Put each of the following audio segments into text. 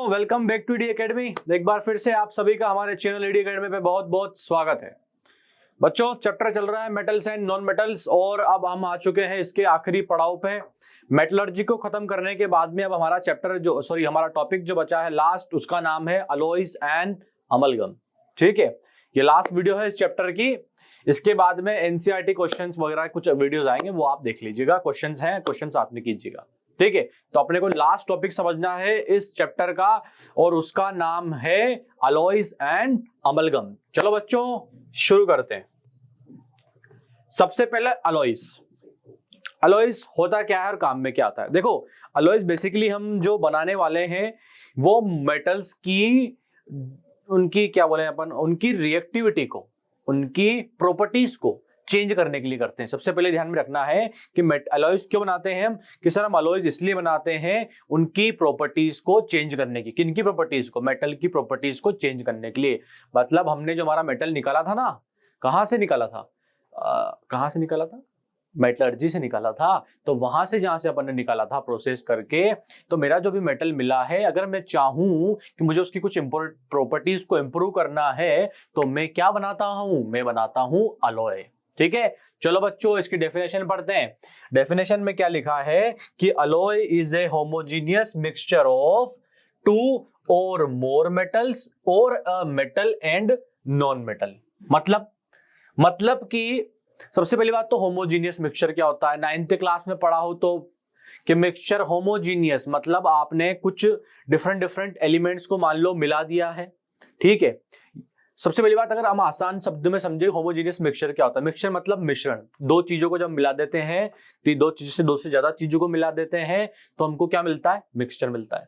Welcome back to the academy. एक बार फिर से आप सभी का हमारे चैनल डी एकेडमी पे बहुत बहुत स्वागत है। बच्चों, चैप्टर चल रहा है मेटल्स एंड नॉन मेटल्स और अब हम आ चुके हैं इसके आखिरी पड़ाव पे। मेटलर्जी को खत्म करने के बाद में अब हमारा हमारा टॉपिक जो बचा है लास्ट, उसका नाम है अलॉयज एंड अमलगम। ठीक है, ये लास्ट वीडियो है इस चैप्टर की। इसके बाद में एनसीईआरटी क्वेश्चंस वगैरह कुछ वीडियोस आएंगे, वो आप देख लीजिएगा। क्वेश्चंस हैं, क्वेश्चंस साथ में कीजिएगा। ठीक है, तो अपने को लास्ट टॉपिक समझना है इस चैप्टर का और उसका नाम है अलॉयज एंड अमलगम। चलो बच्चों शुरू करते हैं। सबसे पहले अलॉयज होता क्या है और काम में क्या आता है। देखो, अलॉयज बेसिकली हम जो बनाने वाले हैं वो मेटल्स की उनकी क्या बोले अपन, उनकी रिएक्टिविटी को, उनकी प्रॉपर्टीज को चेंज करने के लिए करते हैं। सबसे पहले ध्यान में रखना है कि अलॉयज क्यों बनाते हैं हम, कि सर हम अलॉयज इसलिए बनाते हैं उनकी प्रॉपर्टीज को चेंज करने की। किनकी प्रॉपर्टीज को? मेटल की प्रॉपर्टीज को चेंज करने के लिए। मतलब हमने जो हमारा मेटल निकाला था ना, कहां से निकाला था? मेटलर्जी से निकाला था। तो वहां से जहां से अपन ने निकाला था प्रोसेस करके, तो मेरा जो भी मेटल मिला है, अगर मैं चाहूं कि मुझे उसकी कुछ प्रॉपर्टीज को इंप्रूव करना है तो मैं क्या बनाता हूं? मैं बनाता हूं अलॉय। ठीक है, चलो बच्चों इसकी डेफिनेशन पढ़ते हैं। डेफिनेशन में क्या लिखा है कि alloy is a homogeneous mixture of two और मोर मेटल्स और a metal and non metal. मतलब कि सबसे पहली बात तो होमोजीनियस मिक्सचर क्या होता है, 9th क्लास में पढ़ा हो तो कि मिक्सचर होमोजीनियस मतलब आपने कुछ डिफरेंट एलिमेंट्स को मान लो मिला दिया है। ठीक है, सबसे पहली बात अगर हम आसान शब्द में समझे होमोजीनियस मिक्सचर क्या होता है। मिक्सचर मतलब मिश्रण, दो चीजों को जब मिला देते हैं, दो से ज्यादा चीजों को मिला देते हैं तो हमको क्या मिलता है? मिक्सचर मिलता है।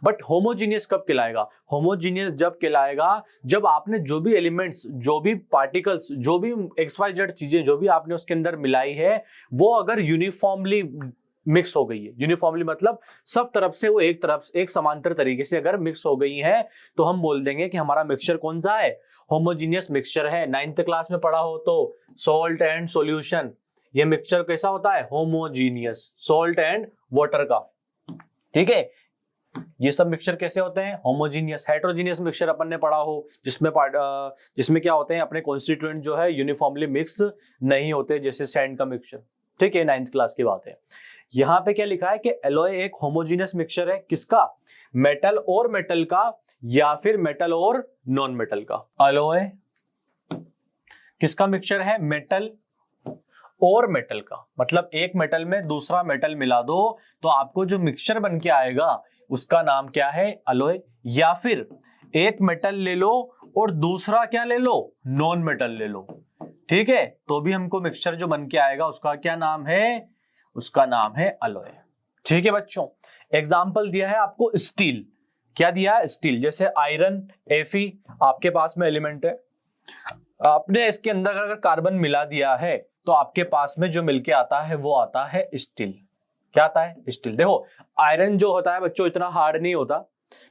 बट होमोजीनियस कब कहलाएगा? होमोजीनियस जब कहलाएगा जब आपने जो भी एलिमेंट्स, जो भी पार्टिकल्स, जो भी XYZ चीजें जो भी आपने उसके अंदर मिलाई है वो अगर यूनिफॉर्मली मिक्स हो गई है। यूनिफॉर्मली मतलब सब तरफ से वो एक समांतर तरीके से अगर मिक्स हो गई है तो हम बोल देंगे कि हमारा मिक्सचर कौन सा है? होमोजीनियस मिक्सचर है। 9th क्लास में पढ़ा हो तो सॉल्ट एंड सॉल्यूशन, ये मिक्सचर कैसा होता है? होमोजीनियस, सॉल्ट एंड वाटर का। ठीक है, ये सब मिक्सचर कैसे होते हैं? होमोजीनियस। हेटेरोजीनियस मिक्सचर अपन ने पढ़ा हो जिसमें क्या होते हैं, अपने कॉन्स्टिट्यूएंट जो है यूनिफॉर्मली मिक्स नहीं होते, जैसे सैंड का मिक्सचर। ठीक है, 9th क्लास की बात है। यहां पे क्या लिखा है कि एलॉय एक होमोजीनियस मिक्सचर है। किसका? मेटल और मेटल का या फिर मेटल और नॉन मेटल का। एलॉय किसका मिक्सचर है? मेटल और मेटल का। मतलब एक मेटल में दूसरा मेटल मिला दो तो आपको जो मिक्सचर बन के आएगा उसका नाम क्या है? अलॉय। या फिर एक मेटल ले लो और दूसरा क्या ले लो? नॉन मेटल ले लो। ठीक है, तो भी हमको मिक्सचर जो बन के आएगा उसका क्या नाम है? उसका नाम है अलॉय। ठीक है बच्चों, एग्जाम्पल दिया है आपको स्टील। क्या दिया है? स्टील। जैसे आयरन, Fe आपके पास में एलिमेंट है, आपने इसके अंदर अगर कार्बन मिला दिया है तो आपके पास में जो मिलके आता है वो आता है स्टील। क्या आता है? स्टील। देखो, आयरन जो होता है बच्चों इतना हार्ड नहीं होता।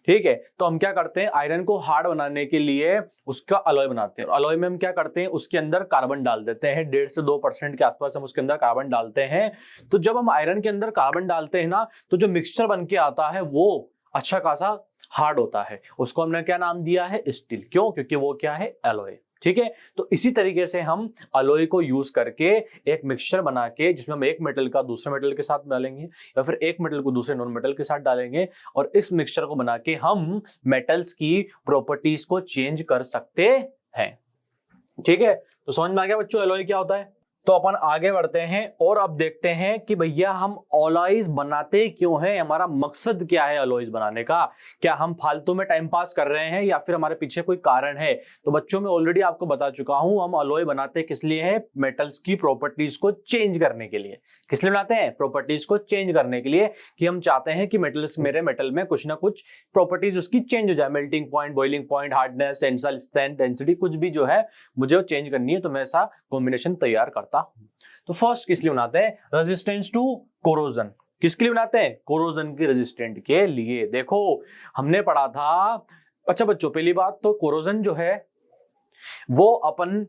ठीक है, तो हम क्या करते हैं, आयरन को हार्ड बनाने के लिए उसका अलॉय बनाते हैं। अलॉय में हम क्या करते हैं, उसके अंदर कार्बन डाल देते हैं। 1.5 से 2% के आसपास हम उसके अंदर कार्बन डालते हैं। तो जब हम आयरन के अंदर कार्बन डालते हैं ना, तो जो मिक्सचर बन के आता है वो अच्छा खासा हार्ड होता है। उसको हमने क्या नाम दिया है? स्टील। क्यों? क्योंकि वो क्या है? अलॉय। ठीक है, तो इसी तरीके से हम अलॉय को यूज करके एक मिक्सचर बना के, जिसमें हम एक मेटल का दूसरे मेटल के साथ डालेंगे या फिर एक मेटल को दूसरे नॉन मेटल के साथ डालेंगे और इस मिक्सचर को बना के हम मेटल्स की प्रॉपर्टीज को चेंज कर सकते हैं। ठीक है, तो समझ में आ गया बच्चों अलॉय क्या होता है? तो अपन आगे बढ़ते हैं और अब देखते हैं कि भैया हम अलॉयज बनाते क्यों हैं, हमारा मकसद क्या है अलॉयज बनाने का। क्या हम फालतू में टाइम पास कर रहे हैं या फिर हमारे पीछे कोई कारण है? तो बच्चों मैं ऑलरेडी आपको बता चुका हूं, हम अलॉय बनाते किस लिए हैं? मेटल्स की प्रॉपर्टीज को चेंज करने के लिए। किस लिए बनाते हैं? प्रॉपर्टीज को चेंज करने के लिए, कि हम चाहते हैं कि मेरे मेटल में कुछ ना कुछ प्रॉपर्टीज उसकी चेंज हो जाए। Melting point, boiling point, hardness, tensile strength, density, कुछ भी जो है मुझे वो चेंज करनी है, तो मैं ऐसा कॉम्बिनेशन तैयार करता हूं। तो फर्स्ट किस लिए बनाते हैं? Resistance to corrosion. किसके लिए बनाते हैं? कोरोजन की रेजिस्टेंट के लिए। देखो हमने पढ़ा था, अच्छा बच्चों पहली बात तो कोरोजन जो है वो अपन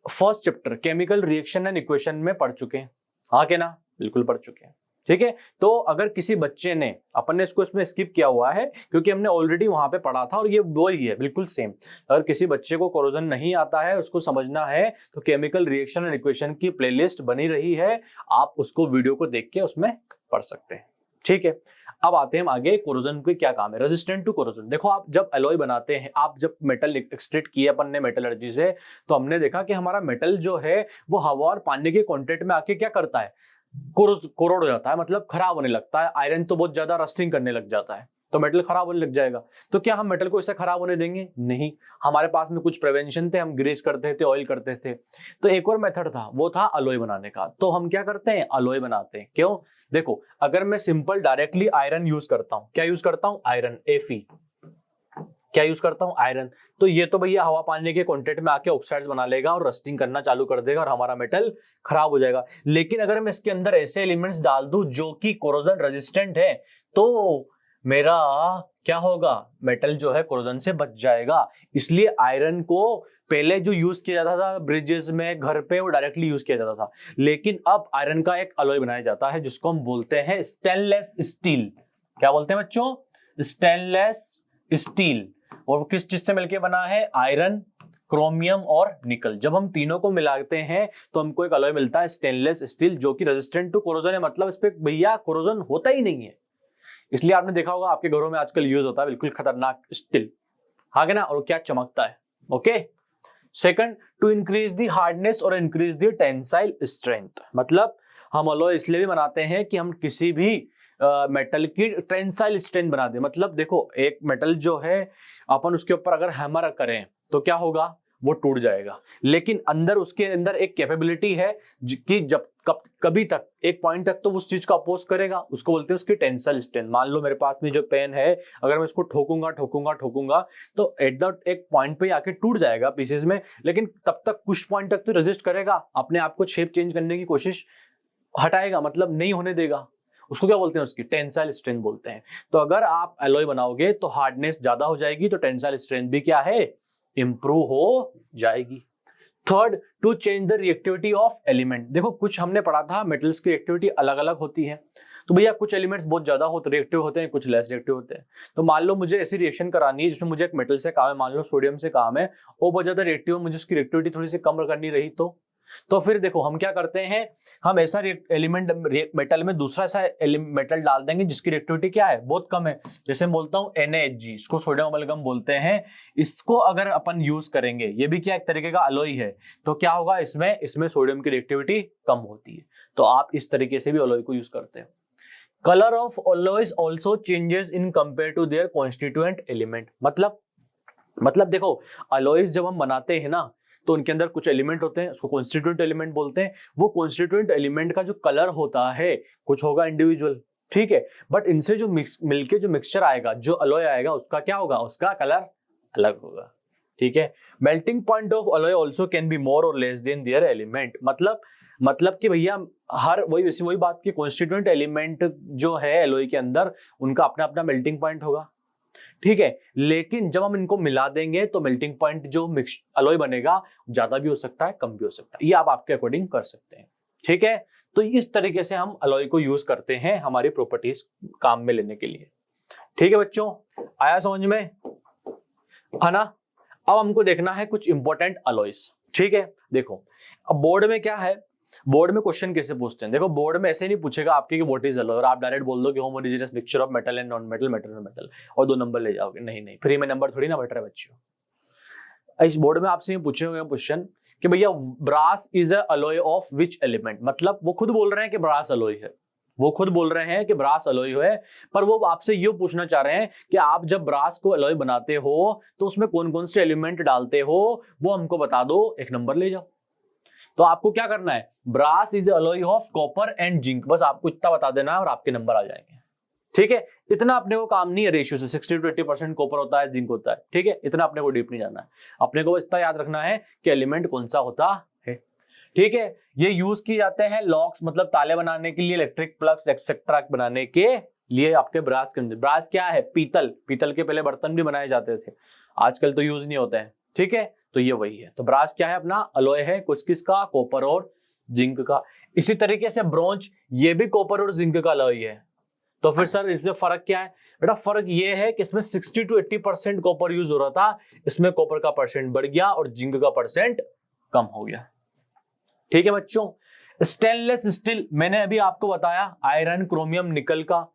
first chapter chemical reaction and equation में पढ़ चुके हैं। हाँ के ना? बिल्कुल पढ़ चुके हैं। ठीक है। तो अगर किसी बच्चे ने, अपन ने इसको इसमें स्किप किया हुआ है क्योंकि हमने ऑलरेडी वहां पे पढ़ा था और ये वही है बिल्कुल सेम। अगर किसी बच्चे को कोरोजन नहीं आता है, उसको समझना है, तो केमिकल रिएक्शन एंड इक्वेशन की प्लेलिस्ट बनी रही है, आप उसको वीडियो को देख के उसमें पढ़ सकते हैं। ठीक है, अब आते हैं आगे, कोरोजन के क्या काम है। रेजिस्टेंट टू कोरोजन, देखो आप जब एलॉय बनाते हैं, आप जब मेटल एक्सट्रैक्ट किए अपन ने मेटलर्जी से, तो हमने देखा कि हमारा मेटल जो है वो हवा और पानी के कांटेक्ट में आके क्या करता है, कोरोड हो जाता है, मतलब खराब होने लगता है। आयरन तो बहुत ज्यादा रस्टिंग करने लग जाता है, तो मेटल खराब होने लग जाएगा। तो क्या हम मेटल को ऐसा खराब होने देंगे? नहीं, हमारे पास में कुछ प्रिवेंशन थे, हम ग्रीस करते थे, ऑयल करते थे। तो एक और मेथड था, वो था अलॉय बनाने का। तो हम क्या करते हैं, अलॉय बनाते हैं। क्यों? देखो, अगर मैं सिंपल डायरेक्टली आयरन यूज करता हूं, क्या यूज करता हूं, आयरन, Fe, क्या यूज करता हूं, आयरन, तो ये तो भैया हवा पानी के कांटेक्ट में आके ऑक्साइड्स बना लेगा और रस्टिंग करना चालू कर देगा और हमारा मेटल खराब हो जाएगा। लेकिन अगर मैं इसके अंदर ऐसे एलिमेंट्स डाल दूं जो कि कोरोजन रेजिस्टेंट है, तो मेरा क्या होगा, मेटल जो है कोरोजन से बच जाएगा। इसलिए आयरन को पहले जो यूज किया जाता था ब्रिजेस में, घर पे, वो डायरेक्टली यूज किया जाता था। लेकिन अब आयरन का एक अलॉय बनाया जाता है जिसको हम बोलते हैं स्टेनलेस स्टील। क्या बोलते हैं बच्चों, स्टेनलेस स्टील। और वो किस चीज से मिलकर बना है, आयरन, क्रोमियम और निकल। जब हम तीनों को मिलाते हैं तो हमको एक अलॉय मिलता है स्टेनलेस स्टील, जो कि रेजिस्टेंट टू कोरोजन है। मतलब इस पे भैया कोरोजन होता ही नहीं है। इसलिए आपने देखा होगा आपके घरों में आजकल यूज होता है बिल्कुल खतरनाक स्टील, हाँ ना, और क्या चमकता है। Okay. Second, to increase the hardness और इंक्रीज द टेंसाइल स्ट्रेंथ। मतलब हम अलॉय इसलिए भी बनाते हैं कि हम किसी भी मेटल की टेंसाइल स्ट्रेंथ बना दे। मतलब देखो, एक मेटल जो है, अपन उसके ऊपर अगर हैमर करें तो क्या होगा, वो टूट जाएगा। लेकिन अंदर, उसके अंदर एक कैपेबिलिटी है कि जब कभी तक, एक पॉइंट तक तो उस चीज का अपोज करेगा, उसको बोलते हैं उसकी टेंसाइल स्ट्रेंथ। मान लो मेरे पास में जो पेन है, अगर मैं इसको ठोकूंगा ठोकूंगा ठोकूंगा तो एट द एक पॉइंट पे आके टूट जाएगा पीसेस में। लेकिन तब तक कुछ पॉइंट तक तो रेजिस्ट करेगा, अपने आप को शेप चेंज करने की कोशिश हटाएगा, मतलब नहीं होने देगा। उसको क्या बोलते हैं, उसकी टेंसाइल स्ट्रेंथ बोलते हैं। तो अगर आप एलॉय बनाओगे तो हार्डनेस ज्यादा हो जाएगी, तो टेंसाइल स्ट्रेंथ भी क्या है, इंप्रूव हो जाएगी। Third, to change the reactivity of element. देखो, कुछ हमने पढ़ा था मेटल्स की रिएक्टिविटी अलग अलग होती है। तो भैया कुछ एलिमेंट्स बहुत ज्यादा रिएक्टिव होते हैं, कुछ लेस रिएक्टिव होते हैं। तो मान लो मुझे ऐसी रिएक्शन करानी है जिसमें मुझे एक मेटल से काम है, मान लो सोडियम से काम है, वो बहुत ज्यादा रिएक्टिव, मुझे उसकी रिएक्टिविटी थोड़ी सी कम करनी रही, तो फिर देखो हम क्या करते हैं, हम ऐसा एलिमेंट मेटल में दूसरा ऐसा मेटल डाल देंगे जिसकी रिएक्टिविटी क्या है, बहुत कम है। जैसे मैं बोलता हूँ NaHg, इसको सोडियम अमलगम बोलते हैं। इसको अगर अपन यूज करेंगे, ये भी क्या एक तरीके का अलॉय है, तो क्या होगा, इसमें सोडियम की रिएक्टिविटी कम होती है। तो आप इस तरीके से भी अलॉय को यूज करते हैं। Colour of alloys also changes in compare to their constituent element. मतलब देखो, अलॉयज जब हम बनाते हैं ना, तो उनके अंदर कुछ एलिमेंट होते हैं, उसको कॉन्स्टिट्यूएंट एलिमेंट बोलते हैं। वो कॉन्स्टिट्यूएंट एलिमेंट का जो कलर होता है, कुछ होगा इंडिविजुअल, ठीक है, बट इनसे जो मिलके जो मिक्सचर आएगा, जो अलॉय आएगा, उसका क्या होगा, उसका कलर अलग होगा। ठीक है। Melting point of alloy also can be more और लेस देन देयर एलिमेंट। मतलब कि भैया हर वही बात की, कॉन्स्टिट्यूएंट एलिमेंट जो है एलॉय के अंदर, उनका अपना अपना मेल्टिंग पॉइंट होगा, ठीक है। लेकिन जब हम इनको मिला देंगे तो मेल्टिंग पॉइंट जो मिक्स अलॉय बनेगा, ज्यादा भी हो सकता है, कम भी हो सकता है। ये आप आपके अकॉर्डिंग कर सकते हैं, ठीक है। तो इस तरीके से हम अलॉय को यूज करते हैं हमारी प्रॉपर्टीज काम में लेने के लिए। ठीक है बच्चों, आया समझ में, है ना। अब हमको देखना है कुछ इंपॉर्टेंट अलॉयज, ठीक है। देखो, अब बोर्ड में क्या है, बोर्ड में क्वेश्चन कैसे पूछते हैं, देखो बोर्ड में ऐसे नहीं पूछेगा आपके कि व्हाट इज अलॉय, और आप डायरेक्ट बोल दो कि homogeneous mixture of metal and non metal, metal and metal, और 2 नंबर ले जाओगे। नहीं, फ्री में नंबर थोड़ी ना बैठ रहा है बच्चों। इस बोर्ड में आपसे ये पूछे हुए क्वेश्चन कि भैया brass is a alloy of which element. मतलब वो खुद बोल रहे हैं कि ब्रास अलॉय है, वो खुद बोल रहे हैं कि ब्रास अलॉय है, पर वो आपसे ये पूछना चाह रहे हैं कि आप जब ब्रास को अलॉय बनाते हो तो उसमें कौन कौन से एलिमेंट डालते हो, वो हमको बता दो, 1 नंबर ले जाओ। तो आपको क्या करना है, brass is alloy of copper and zinc, बस आपको इतना बता देना है और आपके नंबर आ जाएंगे, ठीक है। इतना अपने को काम नहीं है, रेशियो से 60 to 80% कॉपर होता है, जिंक होता है, ठीक है। इतना अपने को डीप नहीं जाना है, अपने को इतना याद रखना है कि एलिमेंट कौन सा होता है, ठीक है। ये यूज किए जाते हैं लॉक्स, मतलब ताले बनाने के लिए, इलेक्ट्रिक प्लग्स एक्सेट्रा बनाने के लिए आपके ब्रास के अंदर। ब्रास क्या है, पीतल के पहले बर्तन भी बनाए जाते थे, आजकल तो यूज नहीं होते हैं, ठीक है। तो ये वही है। तो ब्रास क्या है, अपना अलॉय है, कुछ किसका, कॉपर और जिंक का। इसी तरीके से ब्रोंज, ये भी कॉपर और जिंक का अलॉय है। तो फिर सर इसमें फर्क क्या है? बेटा फर्क ये है कि इसमें 60 to 80% कॉपर यूज हो रहा था, इसमें कॉपर का परसेंट बढ़ गया और जिंक का परसेंट कम हो गया। ठीक है बच्चों। स्टेनलेस स्टील, मैंने अभी आपको बताया आयरन, क्रोमियम, निकल का,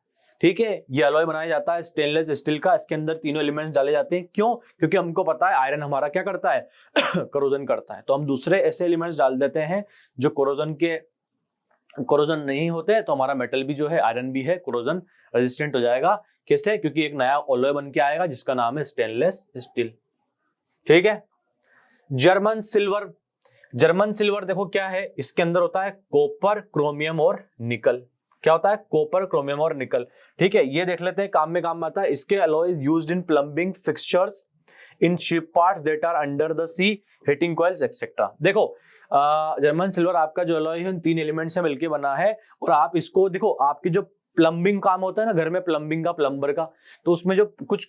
ठीक है, ये अलॉय बनाया जाता है स्टेनलेस स्टील का। इसके अंदर तीनों एलिमेंट्स डाले जाते हैं। क्यों? क्योंकि हमको पता है आयरन हमारा क्या करता है कोरोजन करता है, तो हम दूसरे ऐसे एलिमेंट्स डाल देते हैं जो कोरोजन नहीं होते, तो हमारा मेटल भी जो है, आयरन भी है, कोरोजन रेजिस्टेंट हो जाएगा। कैसे? क्योंकि एक नया अलॉय बन के आएगा जिसका नाम है स्टेनलेस स्टील। ठीक है। जर्मन सिल्वर, जर्मन सिल्वर देखो क्या है, इसके अंदर होता है कॉपर, क्रोमियम और निकल। क्या होता है? कॉपर, क्रोमियम और निकल। ठीक है, ये देख लेते हैं, काम में काम आता है। इसके alloys used in plumbing fixtures, in ship parts that are under the sea, heating coils etcetera. देखो जर्मन सिल्वर आपका जो अलॉय है, 3 एलिमेंट से मिलकर बना है। और आप इसको देखो, आपकी जो प्लम्बिंग काम होता है ना घर में, प्लम्बिंग का, प्लम्बर का, तो उसमें जो कुछ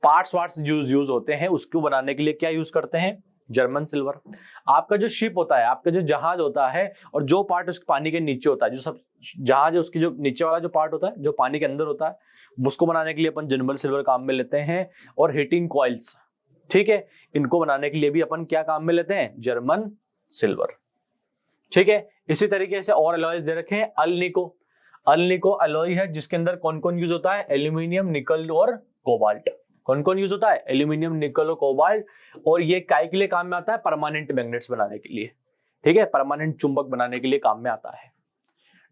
पार्ट्स यूज होते हैं, उसको बनाने के लिए क्या यूज करते हैं? German silver. आपका जो शिप होता है, आपका जो जहाज होता है, और जो पार्ट उसके पानी के नीचे होता है, जो सब जहाज है उसकी जो नीचे वाला जो पार्ट होता है, जो पानी के अंदर होता है, उसको बनाने के लिए अपन जर्मन सिल्वर काम में लेते हैं। और हीटिंग कॉइल्स, ठीक है, इनको बनाने के लिए भी अपन क्या काम में लेते हैं? German silver. ठीक है। इसी तरीके से और अलॉयज दे रखे हैं। अल्निको, अल्निको अलॉय है जिसके अंदर कौन कौन यूज होता है? एल्यूमिनियम, निकल और कोबाल्ट। कौन कौन यूज होता है? एल्यूमिनियम, निकल और कोबाल्ट। और ये काय के लिए काम में आता है? परमानेंट मैग्नेट्स बनाने के लिए। ठीक है, परमानेंट चुंबक बनाने के लिए काम में आता है।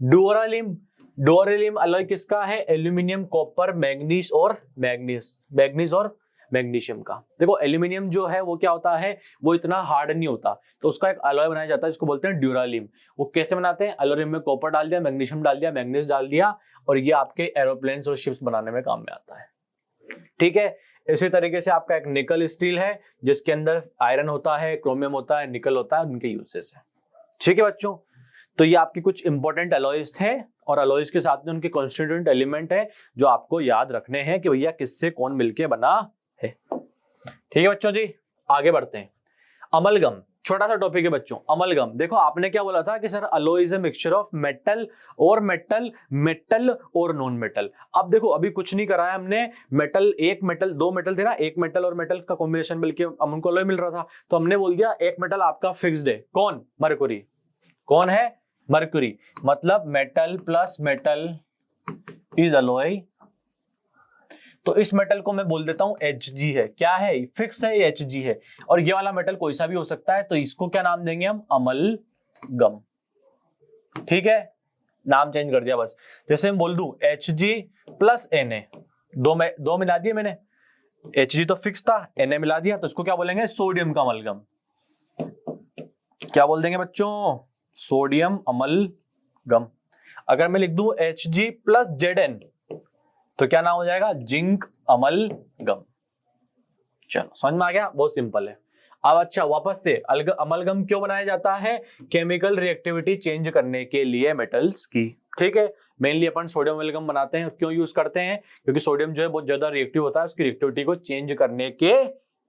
डुअरालिम, डुअरालिम अलॉय किसका है? एल्यूमिनियम, कॉपर, मैग्नीज और मैग्नीशियम का। देखो एल्यूमिनियम जो है वो क्या होता है? वो इतना हार्ड नहीं होता, तो उसका एक अलॉय बनाया जाता है जिसको बोलते हैं ड्यूरालिम। वो कैसे बनाते हैं? एल्यूमिनियम में कॉपर डाल दिया, मैग्नीशियम डाल दिया, मैग्नीज डाल दिया, और ये आपके एरोप्लेन्स और शिप्स बनाने में काम में आता है। ठीक है। इसी तरीके से आपका एक निकल स्टील है जिसके अंदर आयरन होता है, क्रोमियम होता है, निकल होता है, उनके यूजेस है। ठीक है बच्चों, तो ये आपके कुछ इंपॉर्टेंट अलॉयज थे, और अलॉयज के साथ में उनके कॉन्स्टिट्यूएंट एलिमेंट है जो आपको याद रखने हैं कि भैया किससे कौन मिलके बना है। ठीक है बच्चों जी, आगे बढ़ते हैं। अमलगम, छोटा सा टॉपिक है बच्चों। अमलगम, देखो आपने क्या बोला था कि sir alloy is a mixture of metal और मेटल, मेटल और नॉन मेटल। अब देखो अभी कुछ नहीं करा है हमने, मेटल, एक मेटल, 2 मेटल थे ना, एक मेटल और मेटल का कॉम्बिनेशन मिलके हमको अलॉय मिल रहा था, तो हमने बोल दिया एक मेटल आपका फिक्स्ड है। कौन? मरकुरी। कौन है? मरकुरी। मतलब metal plus metal is alloy. तो इस मेटल को मैं बोल देता हूं Hg है। क्या है? फिक्स है, ये Hg है। और ये वाला मेटल कोई सा भी हो सकता है, तो इसको क्या नाम देंगे हम? अमलगम। ठीक है, नाम चेंज कर दिया बस। जैसे मैं बोल दूं Hg प्लस Na, दो मिला दिए मैंने। Hg तो फिक्स था, Na मिला दिया, तो इसको क्या बोलेंगे? सोडियम का अमलगम। क्या बोल देंगे बच्चों? Sodium amalgam. अगर मैं लिख दूं Hg प्लस Zn, तो क्या नाम हो जाएगा? Zinc amalgam. चलो समझ में आ गया, बहुत सिंपल है। अब अच्छा, वापस से अमलगम क्यों बनाया जाता है? केमिकल रिएक्टिविटी चेंज करने के लिए मेटल्स की। ठीक है, मेनली अपन सोडियम अमलगम बनाते हैं। क्यों यूज करते हैं? क्योंकि सोडियम जो है बहुत ज्यादा रिएक्टिव होता है, उसकी रिएक्टिविटी को चेंज करने के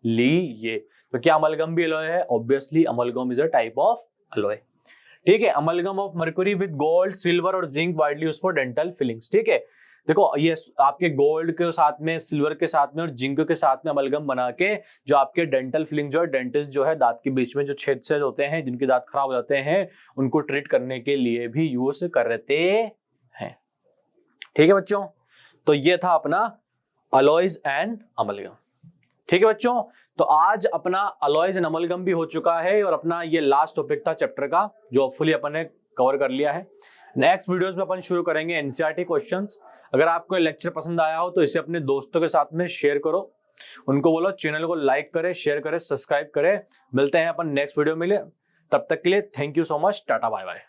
लिए। तो क्या अमलगम भी अलॉय है? Obviously amalgam is a type of alloy. ठीक है, amalgam of mercury with gold, silver और zinc widely used for dental fillings. ठीक है, देखो ये आपके गोल्ड के साथ में, सिल्वर के साथ में और जिंक के साथ में अमलगम बना के जो आपके डेंटल फिलिंग जो है, डेंटिस्ट जो है दांत के बीच में जो छेद से होते हैं, जिनके दांत खराब हो जाते हैं, उनको ट्रीट करने के लिए भी यूज करते हैं। ठीक है बच्चों, तो ये था अपना अलॉयज एंड अमलगम। ठीक है बच्चों, तो आज अपना अलॉयज एंड अमलगम भी हो चुका है, और अपना ये लास्ट टॉपिक था चैप्टर का जो होपफुली अपन ने कवर कर लिया है। नेक्स्ट वीडियोस में अपन शुरू करेंगे एनसीईआरटी क्वेश्चंस। अगर आपको लेक्चर पसंद आया हो तो इसे अपने दोस्तों के साथ में शेयर करो, उनको बोलो चैनल को लाइक करे, शेयर करे, सब्सक्राइब करे। मिलते हैं अपन नेक्स्ट वीडियो में, तब तक के लिए thank you so much, tata bye bye.